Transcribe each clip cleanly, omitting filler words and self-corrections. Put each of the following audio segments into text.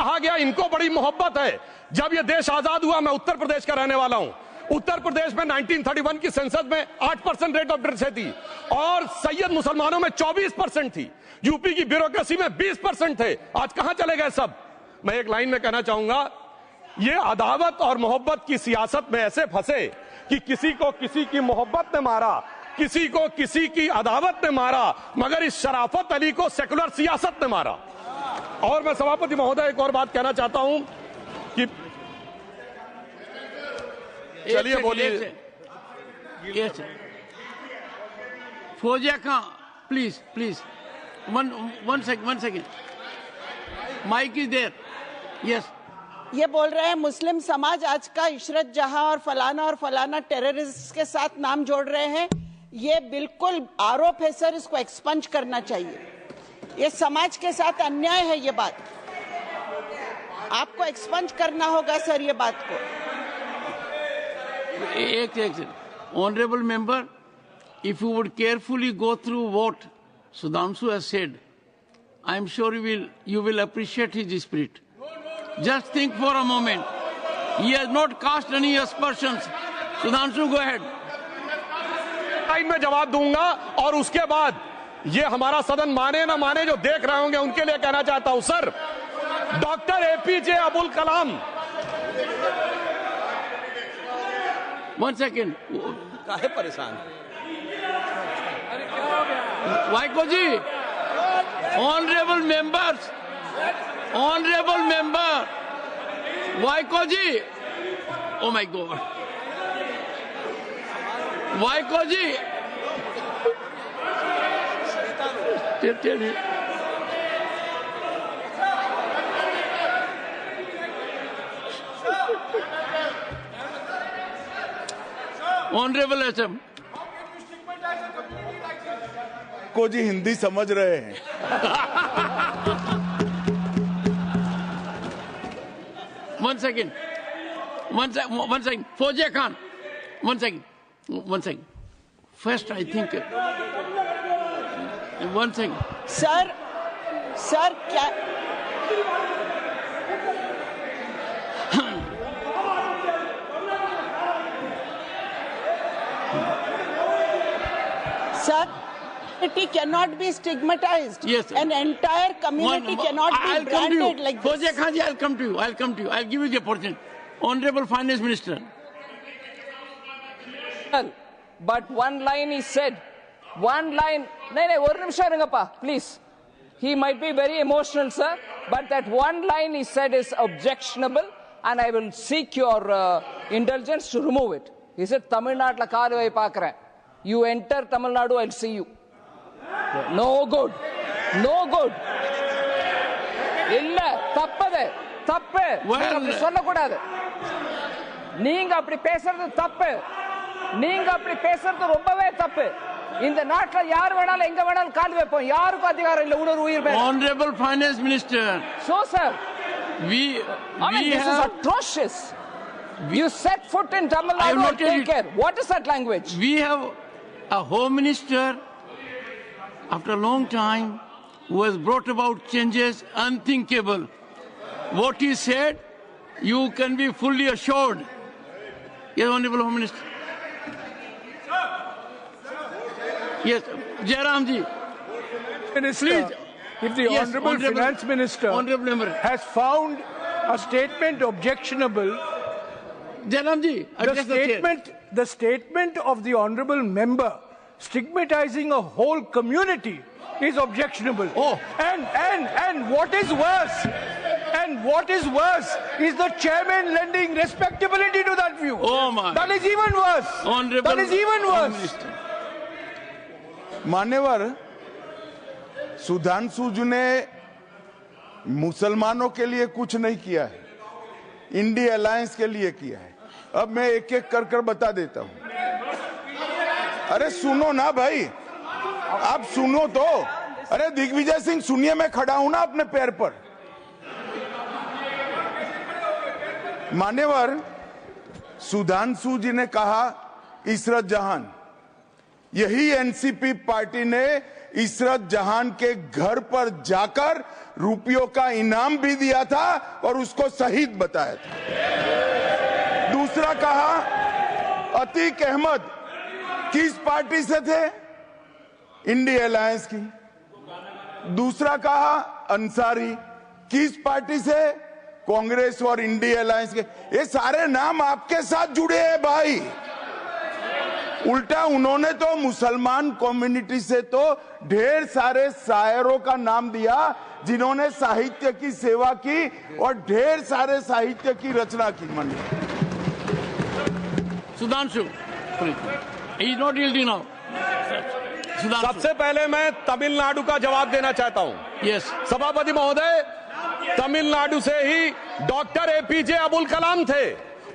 कहा गया इनको बड़ी मोहब्बत है। जब ये देश आजाद हुआ, मैं उत्तर प्रदेश का रहने वाला हूं, उत्तर प्रदेश में 1931 की सेंसस में 8% रेट ऑफ डेथ थी और सैयद मुसलमानों में 24% थी। यूपी की ब्यूरोक्रेसी में 20% थे। आज कहां चले गए सब? मैं एक लाइन में कहना चाहूंगा, ये अदावत और मोहब्बत की सियासत में ऐसे फंसे कि किसी को किसी की मोहब्बत ने मारा, किसी को किसी की अदावत ने मारा, मगर इस शराफत अली को सेकुलर सियासत ने मारा। और मैं सभापति महोदय एक और बात कहना चाहता हूं कि चलिए बोलिए। Fauzia Khan, please one second, mike is there. Yes, ये बोल रहे हैं मुस्लिम समाज आज का इशरत जहां और फलाना टेररिस्ट के साथ नाम जोड़ रहे हैं। ये बिल्कुल आरोप है सर, इसको एक्सपंज करना चाहिए। ये समाज के साथ अन्याय है। ये बात आपको एक्सपंज करना होगा सर, ये बात को। एक honourable member, if you would carefully go through what Sudhanshu has said, I am sure you will appreciate his spirit. Just think for a moment. He has not cast any aspersions. Sudhanshu, go ahead. Time में जवाब दूंगा और उसके बाद ये हमारा सदन माने ना माने, जो देख रहे होंगे उनके लिए कहना चाहता हूं sir, doctor APJ Abdul Kalam. One second. काहे परेशान? Vaiko ji, honourable member, Vaiko ji, oh my god, Vaiko ji, honourable SM को जी हिंदी समझ रहे हैं। One second. Fauziya Khan, one second. First, I think. One second. Sir क्या Sir, it cannot be stigmatized. Yes, sir. An entire community cannot be branded like this. Fauziya Khan ji, I'll come to you. I'll give you the opportunity. Honorable Finance Minister. But one line is said. One line. No, one nimisham irungappa, please. He might be very emotional, sir, but that one line he said is objectionable, and I will seek your indulgence to remove it. He said, Tamil Nadu la kaalu vai paakren. You enter Tamil Nadu, I'll see you. No good. No good. இல்ல தப்பது தப்பு. அப்படி சொல்லக்கூடாது. நீங்க அப்படி பேசுறது தப்பு. நீங்க அப்படி பேசுறது ரொம்பவே தப்பு. இந்த நாட்டுல யார் வேணாலும் எங்க வேணாலும் கால் வைப்போம். யாருக்கும் அதிகாரம் இல்ல ஒரு உயிர் மேல. Honorable Finance Minister. So sir, this is atrocious. You set foot in Tamil Nadu and take care. What is that language? We have a Home Minister after a long time who has brought about changes unthinkable. What he said, you can be fully assured. Yes, Honorable Home Minister. Yes, Jairam ji. Minister, please. If the Honorable Finance Minister has found a statement objectionable, Jairam ji, the statement of the Honorable Member stigmatizing a whole community is objectionable. Oh. And what is worse, is the chairman lending respectability to that view. Oh my. That is even worse. Honorable that is even worse. मान्यवर, सुधांशु जी ने मुसलमानों के लिए कुछ नहीं किया है, India alliance के लिए किया है। अब मैं एक एक कर बता देता हूं। अरे सुनो ना भाई, आप सुनो तो। अरे दिग्विजय सिंह सुनिए, मैं खड़ा हूं ना अपने पैर पर। मान्यवर, सुधांशु जी ने कहा इशरत जहान, यही एनसीपी पार्टी ने इशरत जहान के घर पर जाकर रुपयों का इनाम भी दिया था और उसको शहीद बताया था। दूसरा कहा अतीक अहमद किस पार्टी से थे? इंडिया अलायंस की। दूसरा कहा अंसारी किस पार्टी से? कांग्रेस और इंडिया अलायंस के। ये सारे नाम आपके साथ जुड़े हैं भाई। उल्टा उन्होंने तो मुसलमान कम्युनिटी से तो ढेर सारे शायरों का नाम दिया जिन्होंने साहित्य की सेवा की और ढेर सारे साहित्य की रचना की। Sudhanshu, he's not yielding now. सबसे पहले मैं तमिलनाडु का जवाब देना चाहता हूं। Yes. सभापति महोदय, तमिलनाडु से ही डॉक्टर एपीजे अबुल कलाम थे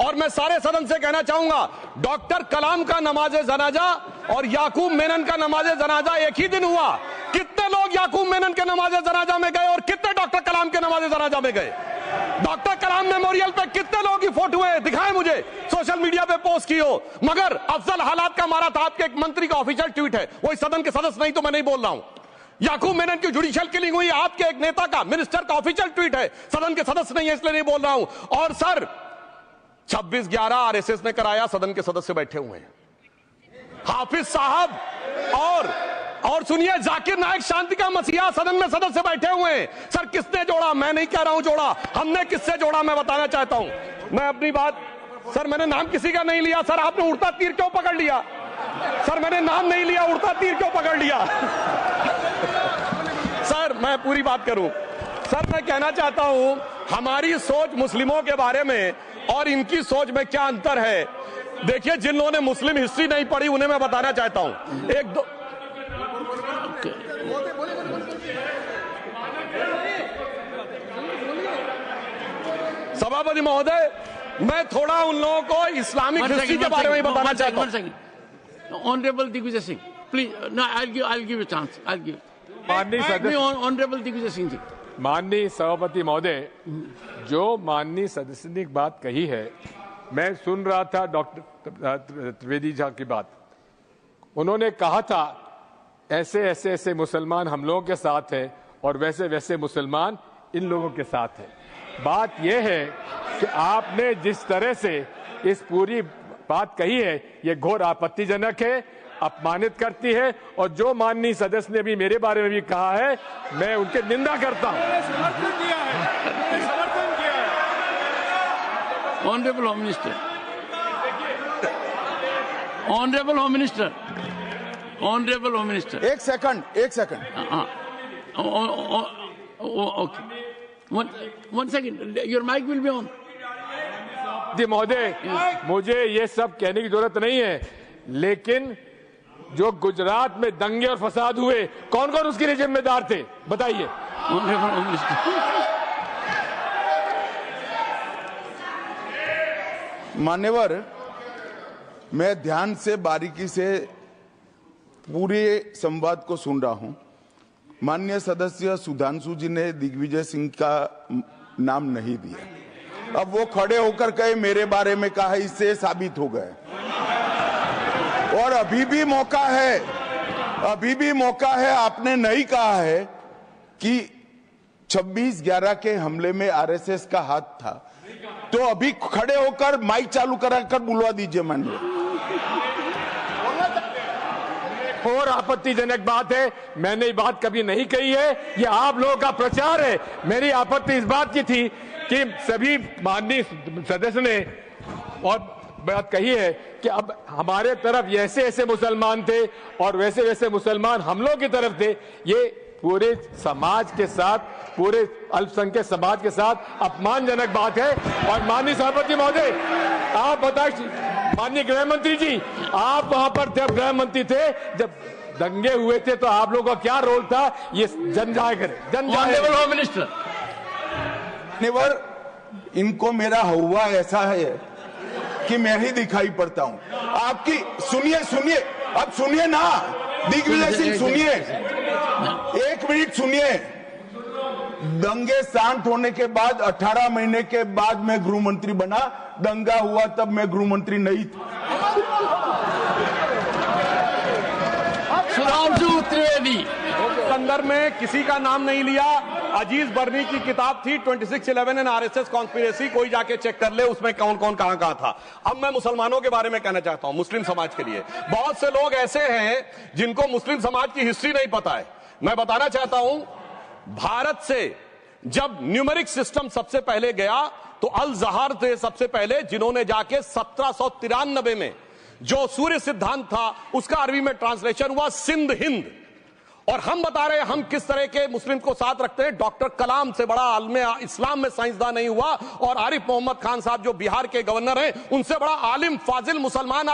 और मैं सारे सदन से कहना चाहूंगा डॉक्टर कलाम का नमाजे जनाजा और याकूब मेनन का नमाजे जनाजा एक ही दिन हुआ। कितने लोग याकूब मेनन के नमाजे जनाजा में गए और कितने डॉक्टर कलाम के नमाजे जनाजा में गए? डॉक्टर कलाम मेमोरियल पे कितने लोग की फोटो है? दिखाएं मुझे, सोशल मीडिया पे पोस्ट की हो। मगर अफजल हालात का मारा था आपके एक मंत्री का ऑफिशियल ट्वीट है, वो इस सदन के सदस्य नहीं तो मैं नहीं बोल रहा हूं। याकूब मेनन की जुडिशियल किलिंग हुई आपके एक नेता का, मिनिस्टर का ऑफिशियल ट्वीट है, सदन के सदस्य नहीं है इसलिए नहीं बोल रहा हूं। और सर 26/11 आरएसएस ने कराया, सदन के सदस्य बैठे हुए हैं। हाफिज साहब और सुनिए जाकिर नायक शांति का मसीहा सदन में सदस्य बैठे हुए हैं। सर किसने जोड़ा? मैं नहीं कह रहा हूं जोड़ा, हमने किससे जोड़ा मैं बताना चाहता हूं। मैं अपनी बात, सर मैंने नाम किसी का नहीं लिया। सर आपने उड़ता तीर क्यों पकड़ लिया? सर मैंने नाम नहीं लिया, उड़ता तीर क्यों पकड़ लिया? सर मैं पूरी बात करूं। सर मैं कहना चाहता हूं हमारी सोच मुस्लिमों के बारे में और इनकी सोच में क्या अंतर है। देखिए जिन लोगों ने मुस्लिम हिस्ट्री नहीं पढ़ी उन्हें मैं बताना चाहता हूं। एक दो सभापति महोदय, मैं थोड़ा उन लोगों को इस्लामिक हिस्ट्री के बारे में बताना चाहता हूं। Honourable Digvijaya Singh, please, no, I'll give a chance. I'll give. माननीय सदस्य, ऑनरेबल दिग्विजय सिंह जी। माननीय सभापति महोदय, जो माननीय सदस्य ने बात कही है, मैं सुन रहा था डॉक्टर त्रिवेदी जी की बात। उन्होंने कहा था ऐसे ऐसे ऐसे मुसलमान हम लोगों के साथ हैं और वैसे वैसे मुसलमान इन लोगों के साथ हैं। बात यह है कि आपने जिस तरह से इस पूरी बात कही है ये घोर आपत्तिजनक है, अपमानित करती है और जो माननीय सदस्य ने भी मेरे बारे में भी कहा है मैं उनकी निंदा करता हूं। Honourable home minister, honourable home minister, honourable home minister, एक second. Okay, one second, your mic will be on. महोदय, मुझे ये सब कहने की जरूरत नहीं है, लेकिन जो गुजरात में दंगे और फसाद हुए कौन कौन उसके लिए जिम्मेदार थे बताइए। Honourable home minister. मान्यवर, मैं ध्यान से बारीकी से पूरे संवाद को सुन रहा हूं। माननीय सदस्य सुधांशु जी ने दिग्विजय सिंह का नाम नहीं दिया। अब वो खड़े होकर कहे मेरे बारे में कहा, इससे साबित हो गए। और अभी भी मौका है, आपने नहीं कहा है कि 26/11 के हमले में आरएसएस का हाथ था, तो अभी खड़े होकर माइक चालू कराकर बुलवा दीजिए। माननीय, और आपत्तिजनक बात है, मैंने ये बात कभी नहीं कही है, ये आप लोगों का प्रचार है। मेरी आपत्ति इस बात की थी कि सभी माननीय सदस्य ने और बात कही है कि अब हमारे तरफ ऐसे ऐसे मुसलमान थे और वैसे वैसे मुसलमान हम लोग की तरफ थे। ये पूरे समाज के साथ, पूरे अल्पसंख्यक समाज के साथ अपमानजनक बात है। और माननीय सभापति महोदय, आप बताइए, माननीय गृह मंत्री जी, आप वहां पर थे, गृह मंत्री थे जब दंगे हुए थे, तो आप लोगों का क्या रोल था ये जन जाहिर करें। Honourable home minister. इनको मेरा हुआ ऐसा है कि मैं ही दिखाई पड़ता हूं। आपकी सुनिए, अब सुनिए ना दिग्विजय सिंह, सुनिए, एक मिनट सुनिए। दंगे शांत होने के बाद 18 महीने के बाद मैं गृह मंत्री बना। दंगा हुआ तब मैं गृह मंत्री नहीं था। सुधांशु त्रिवेदी। अंदर में किसी का नाम नहीं लिया। अजीज बर्नी की किताब थी 2611 एंड आरएसएस कॉन्स्पिरेसी, कोई जाके चेक कर ले उसमें कौन कौन कहां कहां था। अब मैं मुसलमानों के बारे में कहना चाहता हूं, मुस्लिम समाज के लिए। बहुत से लोग ऐसे हैं जिनको मुस्लिम समाज की हिस्ट्री नहीं पता है। मैं बताना चाहता हूं, भारत से जब न्यूमेरिक सिस्टम सबसे पहले गया तो अल जहार थे सबसे पहले, जिन्होंने जाके 1793 में जो सूर्य सिद्धांत था उसका अरबी में ट्रांसलेशन हुआ सिंध हिंद। और हम बता रहे हैं हम किस तरह के मुस्लिम को साथ रखते हैं। डॉक्टर कलाम से बड़ा आलिम इस्लाम में साइंसदान नहीं हुआ, और आरिफ मोहम्मद खान साहब जो बिहार के गवर्नर हैं उनसे बड़ा आलिम फाजिल मुसलमान